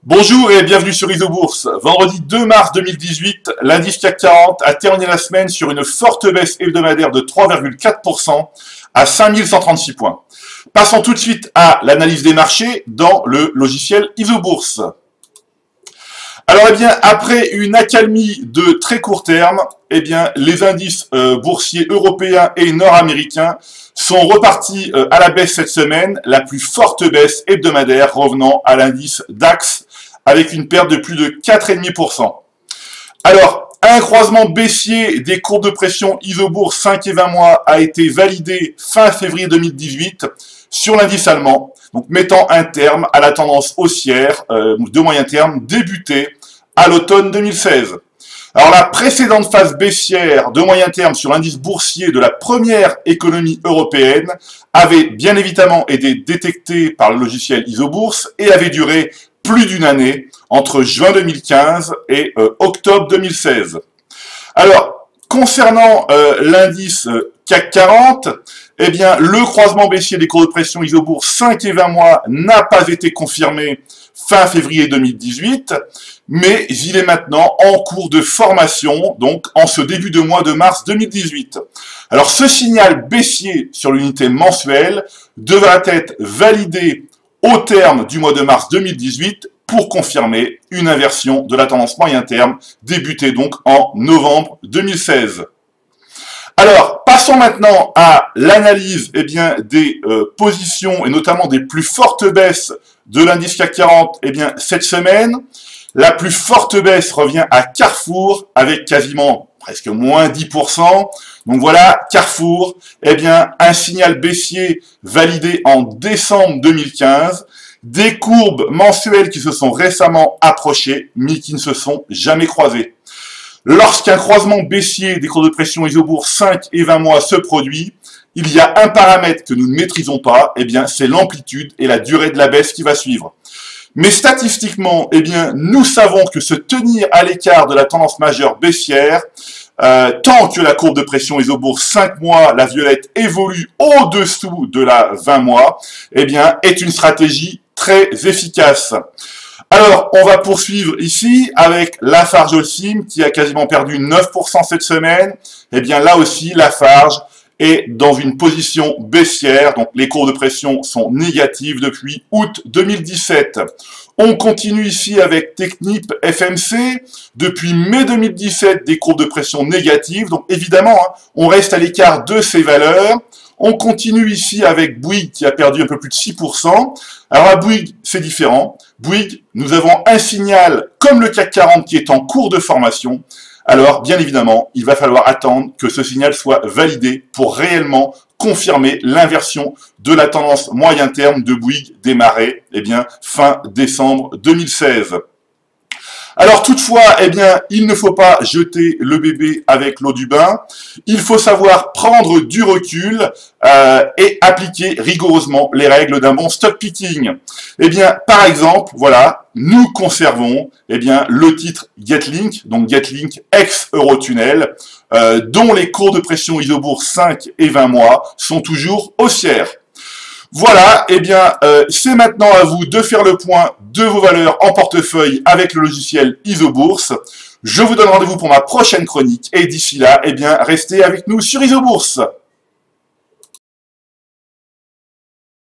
Bonjour et bienvenue sur Isobourse. Vendredi 2 mars 2018, l'indice CAC 40 a terminé la semaine sur une forte baisse hebdomadaire de 3,4% à 5136 points. Passons tout de suite à l'analyse des marchés dans le logiciel Isobourse. Alors, après une accalmie de très court terme, les indices boursiers européens et nord-américains sont repartis à la baisse cette semaine, la plus forte baisse hebdomadaire revenant à l'indice DAX avec une perte de plus de 4,5%. Alors, un croisement baissier des courbes de pression Isobourse 5 et 20 mois a été validé fin février 2018 sur l'indice allemand, donc mettant un terme à la tendance haussière de moyen terme débutée à l'automne 2016. Alors la précédente phase baissière de moyen terme sur l'indice boursier de la première économie européenne avait bien évidemment été détectée par le logiciel Isobourse et avait duré plus d'une année, entre juin 2015 et octobre 2016. Alors, concernant l'indice CAC 40, le croisement baissier des cours de pression Isobourse 5 et 20 mois n'a pas été confirmé fin février 2018, mais il est maintenant en cours de formation, donc en ce début de mois de mars 2018. Alors, ce signal baissier sur l'unité mensuelle devra être validé au terme du mois de mars 2018 pour confirmer une inversion de la tendance moyen terme débutée donc en novembre 2016. Alors, passons maintenant à l'analyse des positions et notamment des plus fortes baisses de l'indice CAC 40 cette semaine. La plus forte baisse revient à Carrefour avec quasiment presque moins 10%. Donc voilà, Carrefour, un signal baissier validé en décembre 2015. Des courbes mensuelles qui se sont récemment approchées, mais qui ne se sont jamais croisées. Lorsqu'un croisement baissier des cours de pression Isobourse 5 et 20 mois se produit, il y a un paramètre que nous ne maîtrisons pas, c'est l'amplitude et la durée de la baisse qui va suivre. Mais statistiquement, nous savons que se tenir à l'écart de la tendance majeure baissière, tant que la courbe de pression Isobourse 5 mois, la violette, évolue au-dessous de la 20 mois, est une stratégie très efficace. Alors, on va poursuivre ici avec Lafarge Holcim qui a quasiment perdu 9% cette semaine. Là aussi, Lafarge est dans une position baissière, donc les courbes de pression sont négatives depuis août 2017. On continue ici avec Technip FMC, depuis mai 2017, des courbes de pression négatives, donc évidemment, on reste à l'écart de ces valeurs. On continue ici avec Bouygues qui a perdu un peu plus de 6%. Alors à Bouygues, c'est différent. Bouygues, nous avons un signal comme le CAC 40 qui est en cours de formation. Alors, bien évidemment, il va falloir attendre que ce signal soit validé pour réellement confirmer l'inversion de la tendance moyen terme de Bouygues démarrée, fin décembre 2016. Alors toutefois, il ne faut pas jeter le bébé avec l'eau du bain. Il faut savoir prendre du recul et appliquer rigoureusement les règles d'un bon stock picking. Par exemple, voilà, nous conservons le titre Getlink, donc Getlink ex-Eurotunnel, dont les cours de pression Isobourse 5 et 20 mois sont toujours haussières. Voilà, c'est maintenant à vous de faire le point de vos valeurs en portefeuille avec le logiciel Isobourse. Je vous donne rendez-vous pour ma prochaine chronique et d'ici là, restez avec nous sur Isobourse.